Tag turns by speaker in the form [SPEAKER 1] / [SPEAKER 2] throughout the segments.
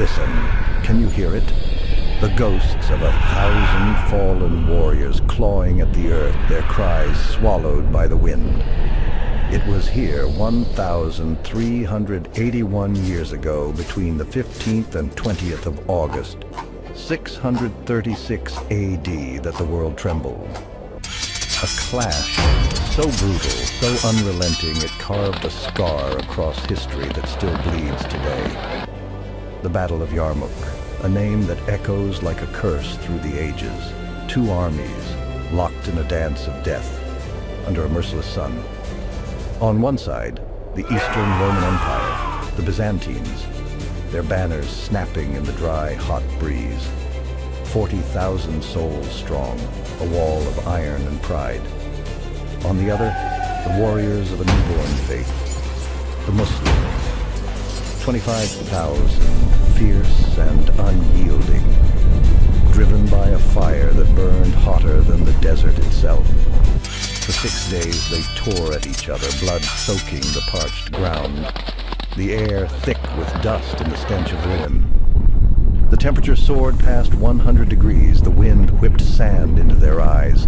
[SPEAKER 1] Listen, can you hear it? The ghosts of 1,000 fallen warriors clawing at the earth, their cries swallowed by the wind. It was here 1,381 years ago, between the 15th and 20th of August, 636 AD, that the world trembled. A clash so brutal, so unrelenting, it carved a scar across history that still bleeds today. The Battle of Yarmouk, a name that echoes like a curse through the ages. Two armies, locked in a dance of death, under a merciless sun. On one side, the Eastern Roman Empire, the Byzantines, their banners snapping in the dry, hot breeze. 40,000 souls strong, a wall of iron and pride. On the other, the warriors of a newborn faith, the Muslims. 25,000, fierce and unyielding, driven by a fire that burned hotter than the desert itself. For 6 days they tore at each other, blood soaking the parched ground, the air thick with dust and the stench of ruin. The temperature soared past 100 degrees, the wind whipped sand into their eyes,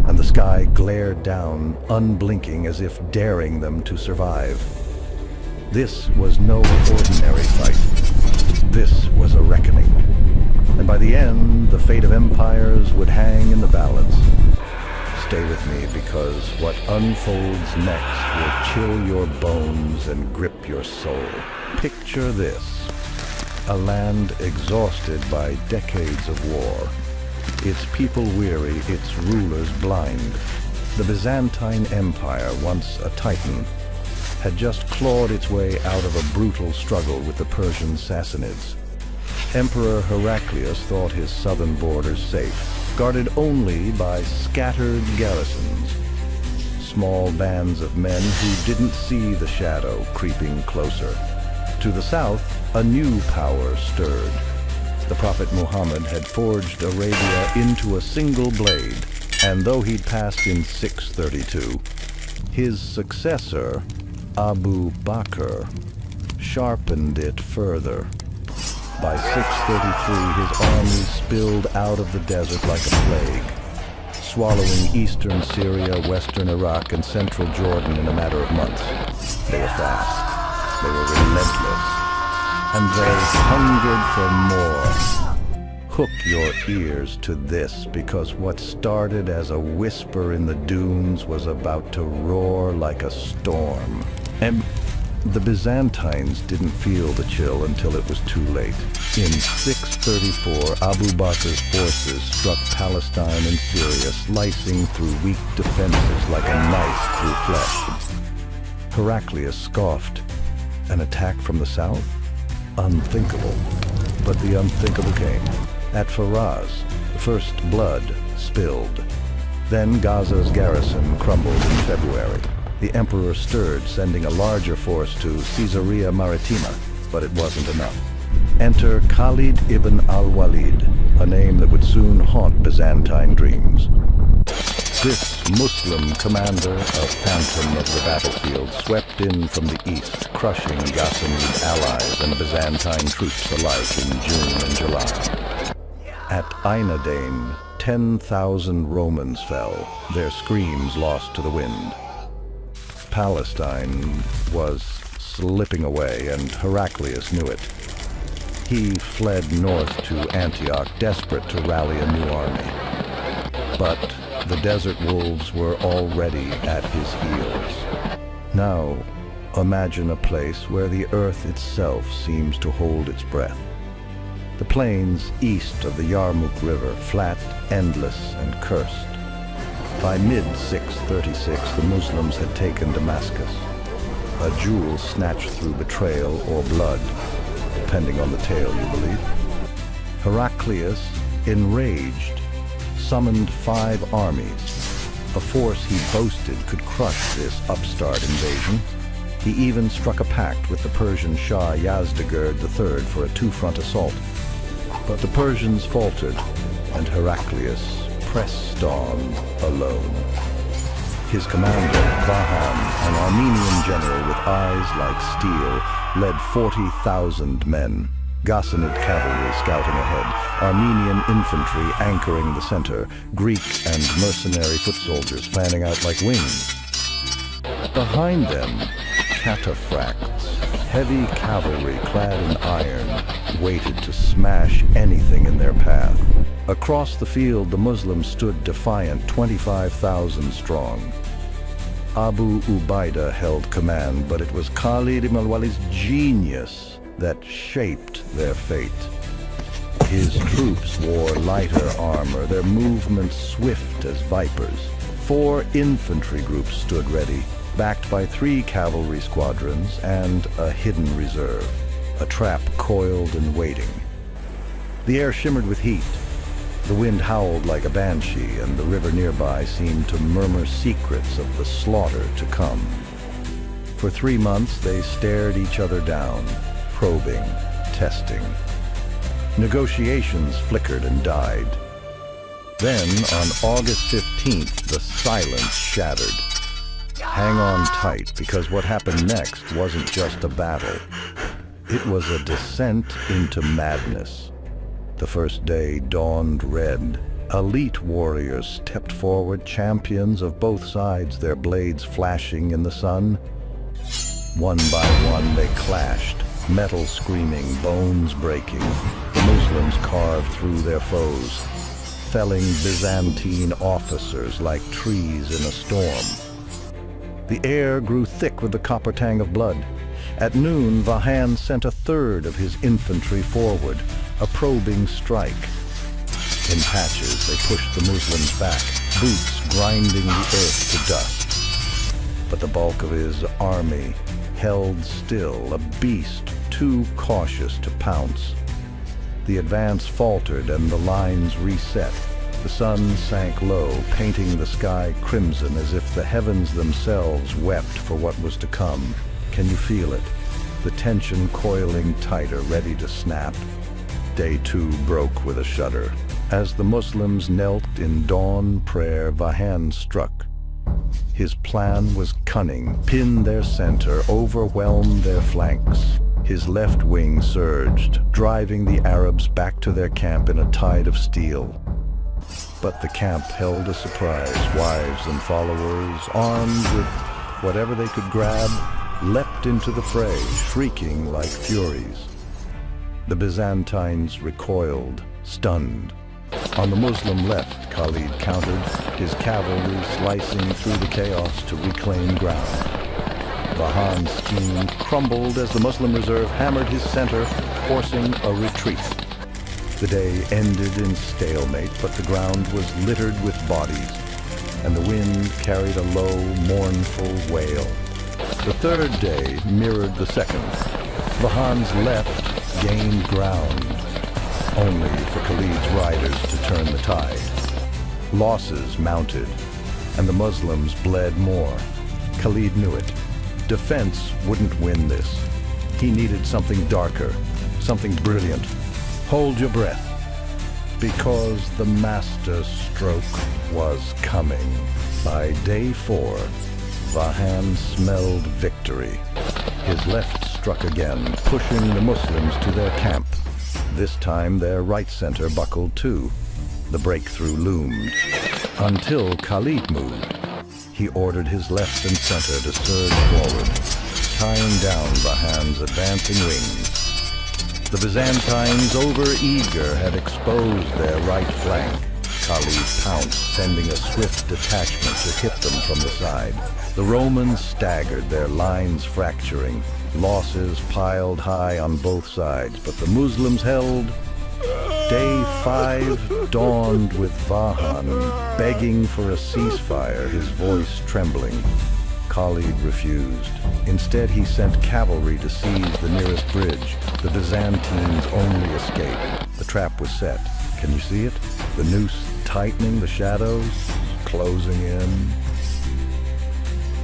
[SPEAKER 1] and the sky glared down, unblinking, as if daring them to survive. This was no ordinary fight. This was a reckoning. And by the end, the fate of empires would hang in the balance. Stay with me, because what unfolds next will chill your bones and grip your soul. Picture this: a land exhausted by decades of war, its people weary, its rulers blind. The Byzantine Empire, once a titan, had just clawed its way out of a brutal struggle with the Persian Sassanids. Emperor Heraclius thought his southern borders safe, guarded only by scattered garrisons, small bands of men who didn't see the shadow creeping closer. To the south, a new power stirred. The Prophet Muhammad had forged Arabia into a single blade, and though he'd passed in 632, his successor, Abu Bakr, sharpened it further. By 633, his armies spilled out of the desert like a plague, swallowing eastern Syria, western Iraq, and central Jordan in a matter of months. They were fast, they were relentless, and they hungered for more. Hook your ears to this, because what started as a whisper in the dunes was about to roar like a storm. And the Byzantines didn't feel the chill until it was too late. In 634, Abu Bakr's forces struck Palestine and Syria, slicing through weak defenses like a knife through flesh. Heraclius scoffed. An attack from the south? Unthinkable. But the unthinkable came. At Faraz, the first blood spilled. Then Gaza's garrison crumbled in February. The emperor stirred, sending a larger force to Caesarea Maritima, but it wasn't enough. Enter Khalid ibn al-Walid, a name that would soon haunt Byzantine dreams. This Muslim commander, a phantom of the battlefield, swept in from the east, crushing Ghassanid allies and Byzantine troops alike in June and July. At Ainadain, 10,000 Romans fell, their screams lost to the wind. Palestine was slipping away, and Heraclius knew it. He fled north to Antioch, desperate to rally a new army. But the desert wolves were already at his heels. Now, imagine a place where the earth itself seems to hold its breath. The plains east of the Yarmouk River, flat, endless, and cursed. By mid-636, the Muslims had taken Damascus, a jewel snatched through betrayal or blood, depending on the tale you believe. Heraclius, enraged, summoned 5 armies, a force he boasted could crush this upstart invasion. He even struck a pact with the Persian Shah Yazdegerd III for a 2-front assault. But the Persians faltered, and Heraclius pressed on alone. His commander, Vahan, an Armenian general with eyes like steel, led 40,000 men. Ghassanid cavalry scouting ahead, Armenian infantry anchoring the center, Greek and mercenary foot soldiers fanning out like wings. Behind them, cataphracts, heavy cavalry clad in iron, waited to smash anything in their path. Across the field, the Muslims stood defiant, 25,000 strong. Abu Ubaidah held command, but it was Khalid ibn al-Walid's genius that shaped their fate. His troops wore lighter armor, their movements swift as vipers. 4 infantry groups stood ready, backed by 3 cavalry squadrons and a hidden reserve, a trap coiled and waiting. The air shimmered with heat. The wind howled like a banshee, and the river nearby seemed to murmur secrets of the slaughter to come. For 3 months they stared each other down, probing, testing. Negotiations flickered and died. Then, on August 15th, the silence shattered. Hang on tight, because what happened next wasn't just a battle. It was a descent into madness. The first day dawned red. Elite warriors stepped forward, champions of both sides, their blades flashing in the sun. One by one they clashed, metal screaming, bones breaking. The Muslims carved through their foes, felling Byzantine officers like trees in a storm. The air grew thick with the copper tang of blood. At noon, Vahan sent a third of his infantry forward, a probing strike. In patches, they pushed the Muslims back, boots grinding the earth to dust. But the bulk of his army held still, a beast too cautious to pounce. The advance faltered and the lines reset. The sun sank low, painting the sky crimson as if the heavens themselves wept for what was to come. Can you feel it? The tension coiling tighter, ready to snap. Day 2 broke with a shudder. As the Muslims knelt in dawn prayer, Vahan struck. His plan was cunning: pin their center, overwhelm their flanks. His left wing surged, driving the Arabs back to their camp in a tide of steel. But the camp held a surprise. Wives and followers, armed with whatever they could grab, leapt into the fray, shrieking like furies. The Byzantines recoiled, stunned. On the Muslim left, Khalid countered, his cavalry slicing through the chaos to reclaim ground. Vahan's scheme crumbled as the Muslim reserve hammered his center, forcing a retreat. The day ended in stalemate, but the ground was littered with bodies, and the wind carried a low, mournful wail. The third day mirrored the second. Vahan's left gained ground, only for Khalid's riders to turn the tide. Losses mounted, and the Muslims bled more. Khalid knew it. Defense wouldn't win this. He needed something darker, something brilliant. Hold your breath, because the master stroke was coming. By day 4, Vahan smelled victory. His left struck again, pushing the Muslims to their camp. This time their right center buckled too. The breakthrough loomed, until Khalid moved. He ordered his left and center to surge forward, tying down Vahan's advancing wings. The Byzantines, over-eager, had exposed their right flank. Khalid pounced, sending a swift detachment to hit them from the side. The Romans staggered, their lines fracturing. Losses piled high on both sides, but the Muslims held. Day 5 dawned with Vahan begging for a ceasefire, his voice trembling. Khalid refused. Instead, he sent cavalry to seize the nearest bridge, the Byzantines' only escape. The trap was set. Can you see it? The noose tightening, the shadows closing in.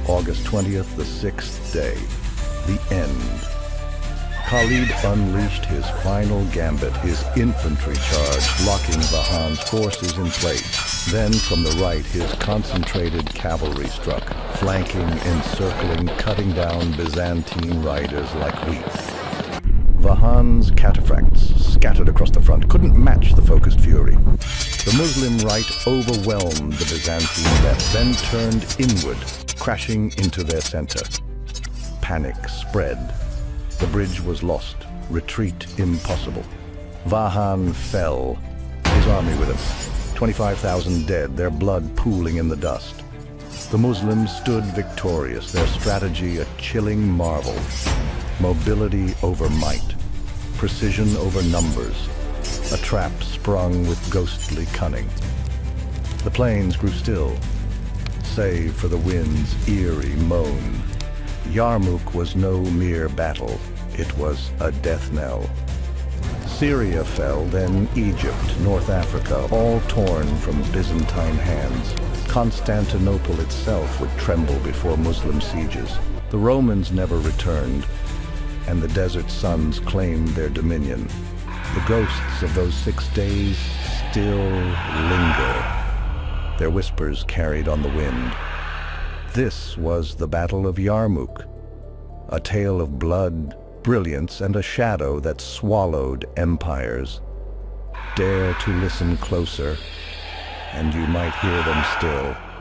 [SPEAKER 1] August 20th, the 6th day. The end. Khalid unleashed his final gambit, his infantry charge, locking Vahan's forces in place. Then, from the right, his concentrated cavalry struck, flanking, encircling, cutting down Byzantine riders like wheat. Vahan's cataphracts, scattered across the front, couldn't match the focused fury. The Muslim right overwhelmed the Byzantine left, then turned inward, crashing into their center. Panic spread. The bridge was lost. Retreat impossible. Vahan fell, his army with him. 25,000 dead, their blood pooling in the dust. The Muslims stood victorious, their strategy a chilling marvel. Mobility over might, precision over numbers, a trap sprung with ghostly cunning. The plains grew still, save for the wind's eerie moan. Yarmouk was no mere battle, it was a death knell. Syria fell, then Egypt, North Africa, all torn from Byzantine hands. Constantinople itself would tremble before Muslim sieges. The Romans never returned, and the desert sons claimed their dominion. The ghosts of those 6 days still linger, their whispers carried on the wind. This was the Battle of Yarmouk, a tale of blood, brilliance, and a shadow that swallowed empires. Dare to listen closer, and you might hear them still.